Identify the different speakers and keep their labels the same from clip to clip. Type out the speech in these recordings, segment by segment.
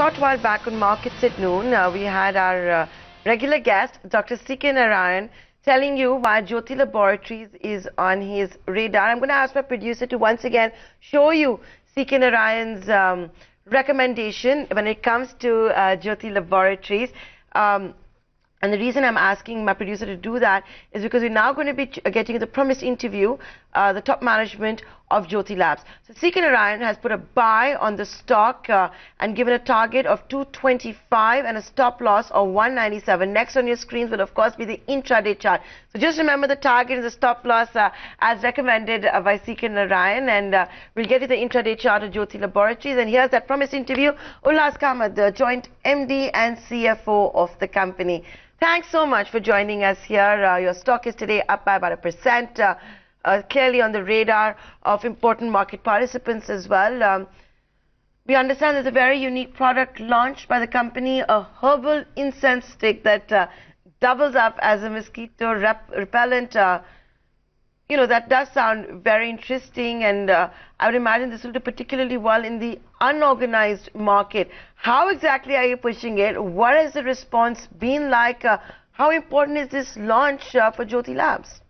Speaker 1: short while back on Markets at Noon, we had our regular guest, Dr. C.K. Narayan, telling you why Jyothy Laboratories is on his radar. I'm going to ask my producer to once again show you C.K. Narayan's recommendation when it comes to Jyothy Laboratories. And the reason I'm asking my producer to do that is because we're now going to be getting the promised interview, the top management of Jyothy Labs. So C.K. Narayan has put a buy on the stock and given a target of 225 and a stop loss of 197. Next on your screens will of course be the intraday chart. So just remember the target and the stop loss as recommended by C.K. Narayan, and we'll get you the intraday chart of Jyothy Laboratories. And here's that promised interview, Ullhas Kamath, the joint MD and CFO of the company. Thanks so much for joining us here. Your stock is today up by about 1%, clearly on the radar of important market participants as well. We understand there's a very unique product launched by the company, a herbal incense stick that doubles up as a mosquito repellent. You know, that does sound very interesting, and I would imagine this will do particularly well in the unorganized market. How exactly are you pushing it? What has the response been like? How important is this launch for Jyothy Labs?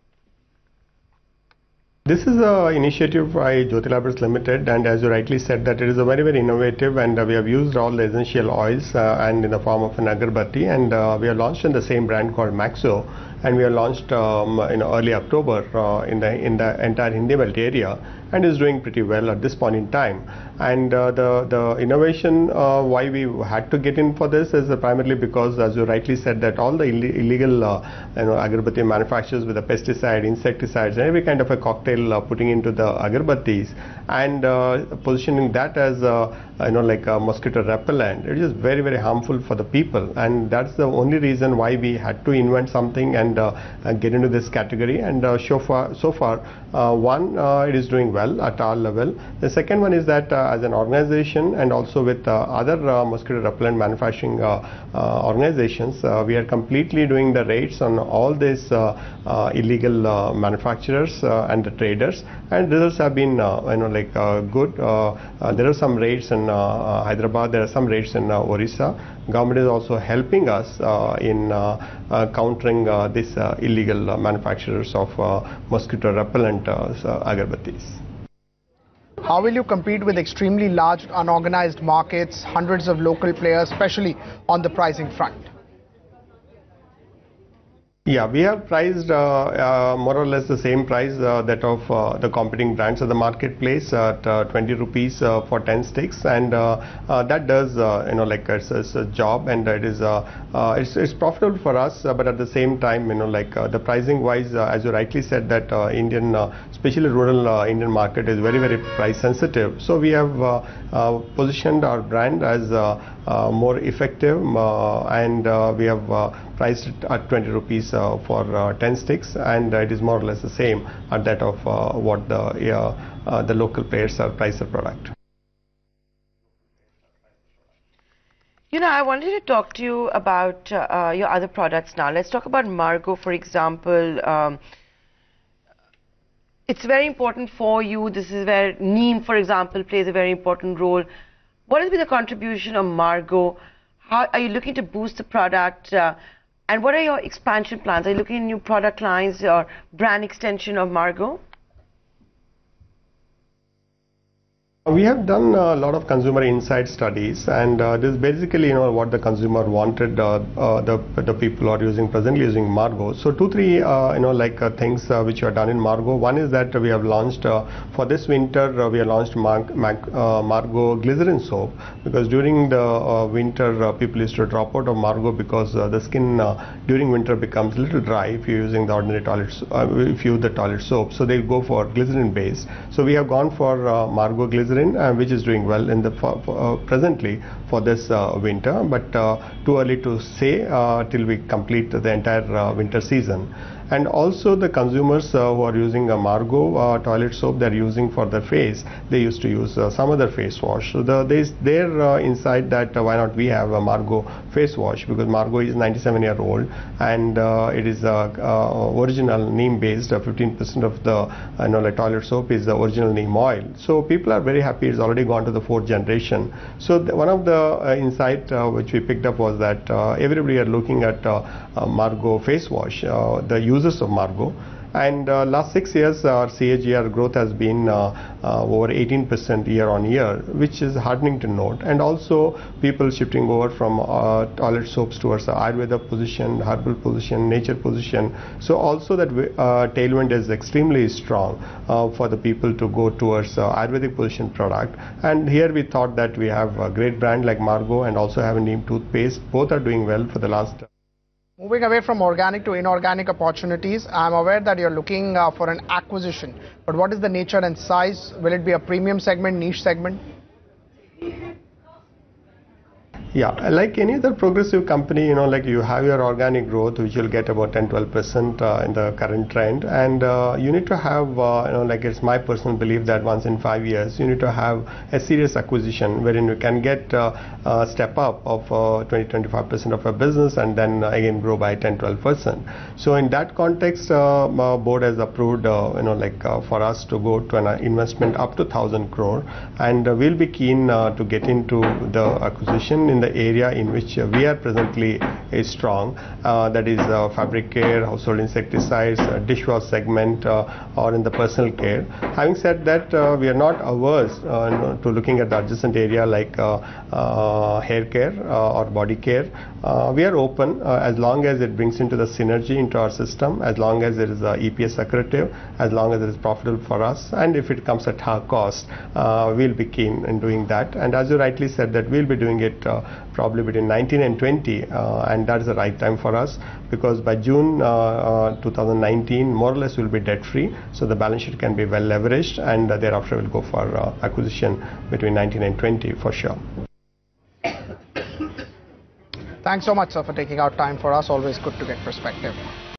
Speaker 2: This is an initiative by Jyothy Labs Limited, and as you rightly said, that it is a very innovative, and we have used all the essential oils and in the form of an agarbatti, and we have launched in the same brand called Maxo, and we have launched in early October in the entire Hindi belt area, and is doing pretty well at this point in time. And the innovation why we had to get in for this is primarily because, as you rightly said, that all the illegal agarbatti manufacturers with the pesticide, insecticides, and every kind of a cocktail putting into the agarbattis and positioning that as like a mosquito repellent, it is very harmful for the people, and that's the only reason why we had to invent something and get into this category. And so far one, it is doing well at our level. The second one is that as an organization, and also with other mosquito repellent manufacturing organizations, we are completely doing the raids on all these illegal manufacturers and the traders, and results have been good. There are some raids in Hyderabad, there are some raids in Orissa. Government is also helping us in countering these illegal manufacturers of mosquito repellent agarbattis.
Speaker 3: How will you compete with extremely large unorganized markets, hundreds of local players, especially on the pricing front?
Speaker 2: Yeah, we have priced more or less the same price that of the competing brands of the marketplace at 20 rupees for 10 sticks, and that does it's a job, and it is it's profitable for us, but at the same time the pricing wise, as you rightly said, that Indian especially rural Indian market is very price sensitive, so we have positioned our brand as more effective, and we have priced it at 20 rupees for 10 sticks, and it is more or less the same at that of what the local players are price the product.
Speaker 1: You know, I wanted to talk to you about your other products now. Let's talk about Margo, for example. It's very important for you. This is where neem, for example, plays a very important role. What has been the contribution of Margo? How are you looking to boost the product? And what are your expansion plans? Are you looking at new product lines or brand extension of Margo?
Speaker 2: We have done a lot of consumer insight studies, and this is basically what the consumer wanted. The people are presently using Margo. So 2-3 things which are done in Margo. One is that we have launched for this winter we have launched Margo glycerin soap, because during the winter people used to drop out of Margo because the skin during winter becomes a little dry if you're using the ordinary toilet if you use the toilet soap, so they go for glycerin based. So we have gone for Margo glycerin, which is doing well in the presently for this winter, but too early to say till we complete the entire winter season. And also the consumers who are using a Margo toilet soap, they're using for their face, they used to use some other face wash. So they're inside that why not we have a Margo face wash, because Margo is 97-year-old, and it is original neem based. 15% of the toilet soap is the original neem oil. So people are very very happy. It's already gone to the 4th generation. So one of the insight which we picked up was that everybody are looking at Margo face wash, the users of Margo. And last 6 years, our CAGR growth has been over 18% year on year, which is heartening to note. And also people shifting over from toilet soaps towards the Ayurveda position, herbal position, nature position. So also that tailwind is extremely strong for the people to go towards Ayurvedic position product. And here we thought that we have a great brand like Margo and also have a neem toothpaste. Both are doing well for the last.
Speaker 3: Moving away from organic to inorganic opportunities, I'm aware that you're looking for an acquisition. But what is the nature and size? Will it be a premium segment, niche segment?
Speaker 2: Yeah, like any other progressive company, like you have your organic growth, which you'll get about 10-12% in the current trend, and you need to have, like it's my personal belief that once in 5 years, you need to have a serious acquisition wherein you can get a step up of 20-25% of a business and then again grow by 10-12%. So in that context, board has approved, for us to go to an investment up to 1,000 crore, and we'll be keen to get into the acquisition in the area in which we are presently strong, that is fabric care, household insecticides, dishwash segment, or in the personal care. Having said that, we are not averse to looking at the adjacent area like hair care or body care. We are open as long as it brings into the synergy into our system, as long as it is EPS accretive, as long as it is profitable for us, and if it comes at our cost, we'll be keen in doing that. And as you rightly said, that we'll be doing it probably between 19 and 20, and that is the right time for us, because by June 2019 more or less we'll be debt free, so the balance sheet can be well leveraged, and thereafter we'll go for acquisition between 19 and 20 for sure.
Speaker 3: Thanks so much, sir, for taking out time for us. Always good to get perspective.